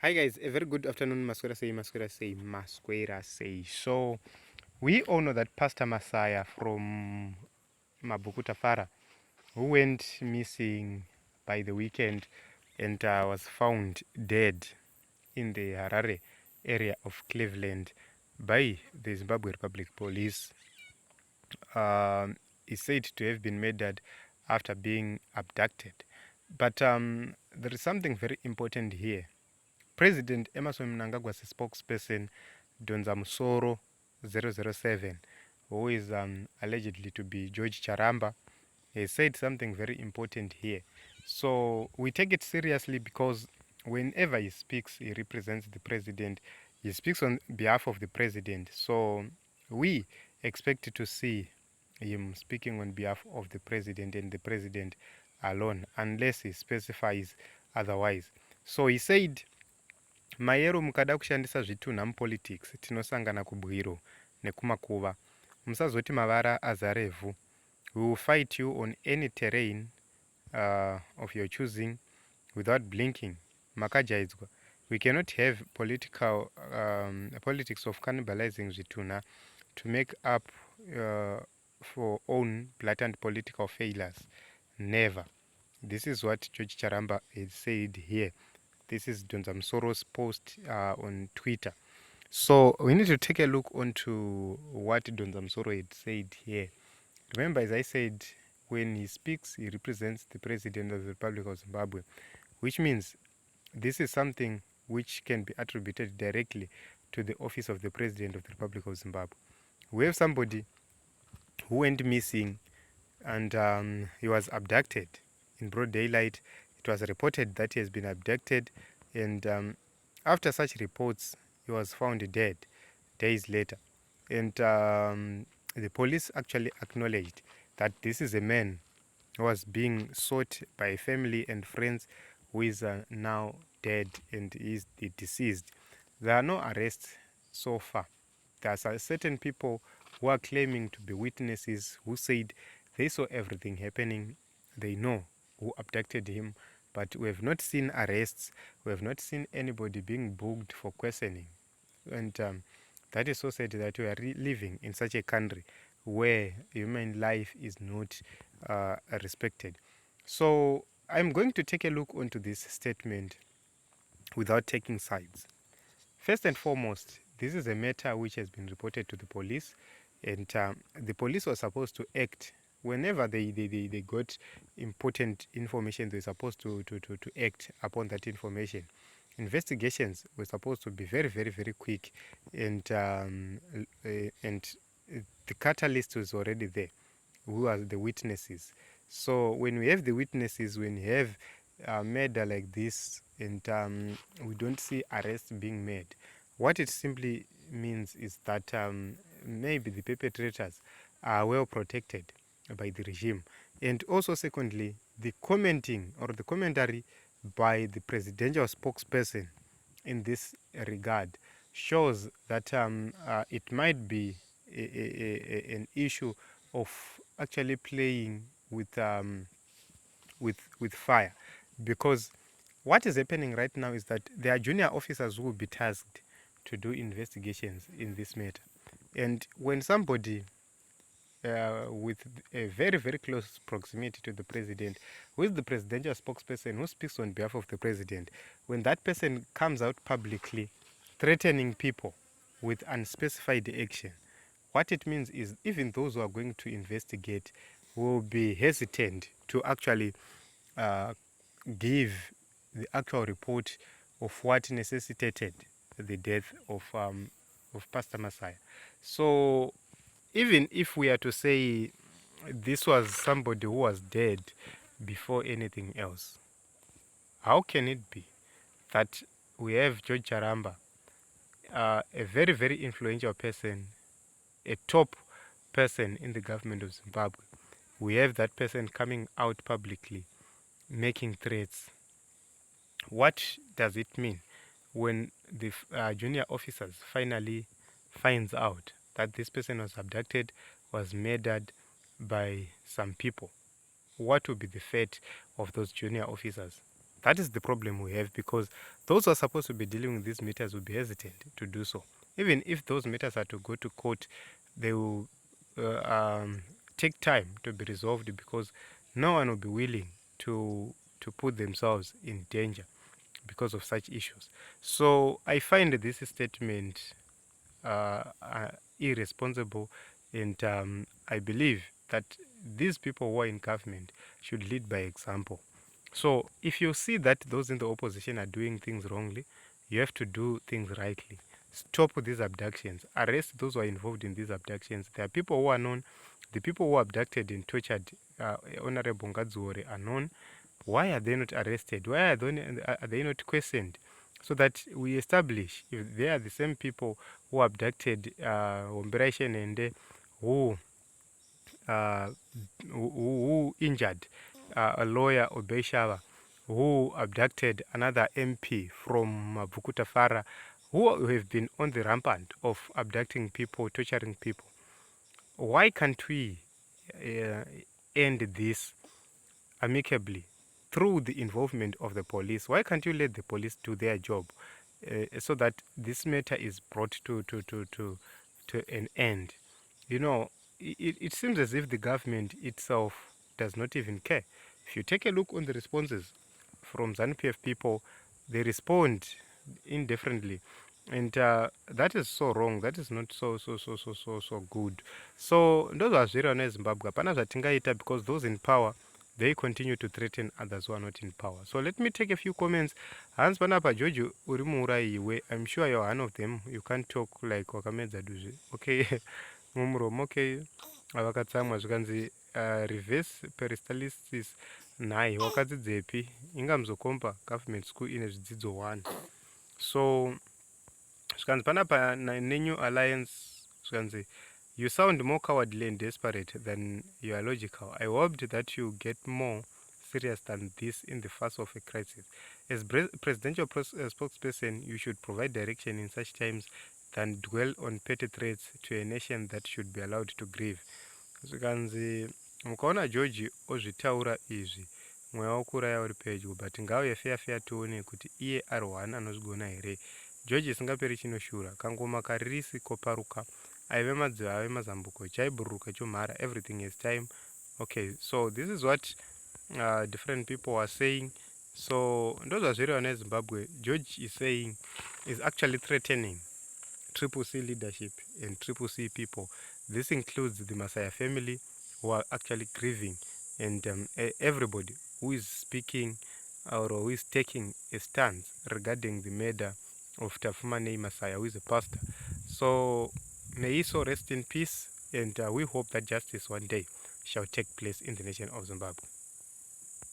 Hi guys, a very good afternoon. Masquera say. So we all know that Pastor Masaya from Mabukuta Fara, who went missing by the weekend and was found dead in the Harare area of Cleveland by the Zimbabwe Republic Police, is said to have been murdered after being abducted. But there is something very important here. President Emerson Mnangagwa's spokesperson, Donza Musoro 007, who is allegedly to be George Charamba, he said something very important here. So we take it seriously because whenever he speaks, he represents the president. He speaks on behalf of the president. So we expect to see him speaking on behalf of the president and the president alone, unless he specifies otherwise. So he said, mayero mukada kushandisa zvitunha mupolitics tinosangana kubwiro nekumakuva. Musazoti mavara azarevhu. We will fight you on any terrain of your choosing without blinking. Makajaidzwa. We cannot have politics of cannibalizing zvitunha to make up for own blatant political failures. Never. This is what George Charamba had said here. This is Donza Msoro's post on Twitter. So we need to take a look onto what Donza Msoro had said here. Remember, as I said, when he speaks, he represents the President of the Republic of Zimbabwe, which means this is something which can be attributed directly to the office of the President of the Republic of Zimbabwe. We have somebody who went missing and he was abducted in broad daylight. It was reported that he has been abducted, and after such reports, he was found dead days later. And the police actually acknowledged that this is a man who was being sought by family and friends who is now dead and is deceased. There are no arrests so far. There are certain people who are claiming to be witnesses who said they saw everything happening. They know who abducted him, but we have not seen arrests. We have not seen anybody being booked for questioning. And that is so sad that we are living in such a country where human life is not respected. So I'm going to take a look onto this statement without taking sides. First and foremost, this is a matter which has been reported to the police, and the police were supposed to act whenever they got important information. They're supposed to act upon that information. Investigations were supposed to be very, very, very quick, and the catalyst was already there. Who are the witnesses? So when we have the witnesses, when we have murder like this, and we don't see arrests being made, what it simply means is that maybe the perpetrators are well protected by the regime. And also, secondly, the commenting or the commentary by the presidential spokesperson in this regard shows that it might be an issue of actually playing with fire, because what is happening right now is that there are junior officers who will be tasked to do investigations in this matter. And when somebody with a very, very close proximity to the president, who is the presidential spokesperson who speaks on behalf of the president, when that person comes out publicly threatening people with unspecified action, what it means is even those who are going to investigate will be hesitant to actually give the actual report of what necessitated the death of Pastor Masaya. So even if we are to say this was somebody who was dead before anything else, how can it be that we have George Charamba, a very, very influential person, a top person in the government of Zimbabwe? We have that person coming out publicly making threats. What does it mean when the junior officers finally finds out that this person was abducted, was murdered by some people? What will be the fate of those junior officers? That is the problem we have, because those who are supposed to be dealing with these matters will be hesitant to do so. Even if those matters are to go to court, they will uh, um, take time to be resolved, because no one will be willing to put themselves in danger because of such issues. So I find this statement irresponsible, and I believe that these people who are in government should lead by example. So if you see that those in the opposition are doing things wrongly, you have to do things rightly. Stop these abductions. Arrest those who are involved in these abductions. There are people who are known. The people who abducted and tortured Honorable Ngadzore are known. Why are they not arrested? Why are they not questioned? So that we establish if they are the same people who abducted Ombera Shenende, who uh, who injured a lawyer, Obeshava, who abducted another MP from Bukutafara, who have been on the rampant of abducting people, torturing people. Why can't we end this amicably through the involvement of the police? Why can't you let the police do their job so that this matter is brought to an end? You know, it seems as if the government itself does not even care. If you take a look on the responses from ZANU PF people, they respond indifferently, and that is so wrong. That is not so good. So ndozvazviriwa nezimbabwe hapana zvatingaita, because those in power, they continue to threaten others who are not in power. So let me take a few comments. Hans panapa George uri muuraiwe. I'm sure you're one of them. You can't talk like wakamedza duzve. Okay. Mumuromo. Okay. Vakatsamwa zvikanzi reverse peristalsis nhai wakadzidzepi ingamuzokomba government school ine zvidzidzo 1. So zvikanzi panapa nenew alliance zvikanzi you sound more cowardly and desperate than you are logical. I hoped that you get more serious than this in the face of a crisis. As presidential spokesperson, you should provide direction in such times than dwell on petty threats to a nation that should be allowed to grieve. Zvikanzi mukaona George ozvitaura izvi, mweya wokuraya uri pedyo, but ngauye feya tione kuti iye ari one anozvigona here. George isingaperi chinoshura, kangoma karirisi koparuka, aive madziva ave mazambuko, chaibhururuka chomhara, everything has time. Okay, so this is what different people are saying. So ndozvazviriwa nezimbabwe, George is saying, is actually threatening Triple C leadership and Triple C people. This includes the Masaya family, who are actually grieving, and everybody who is speaking or who is taking a stance regarding the murder of Tafumane Masaya, who is a pastor. So may he so rest in peace, and we hope that justice one day shall take place in the nation of Zimbabwe.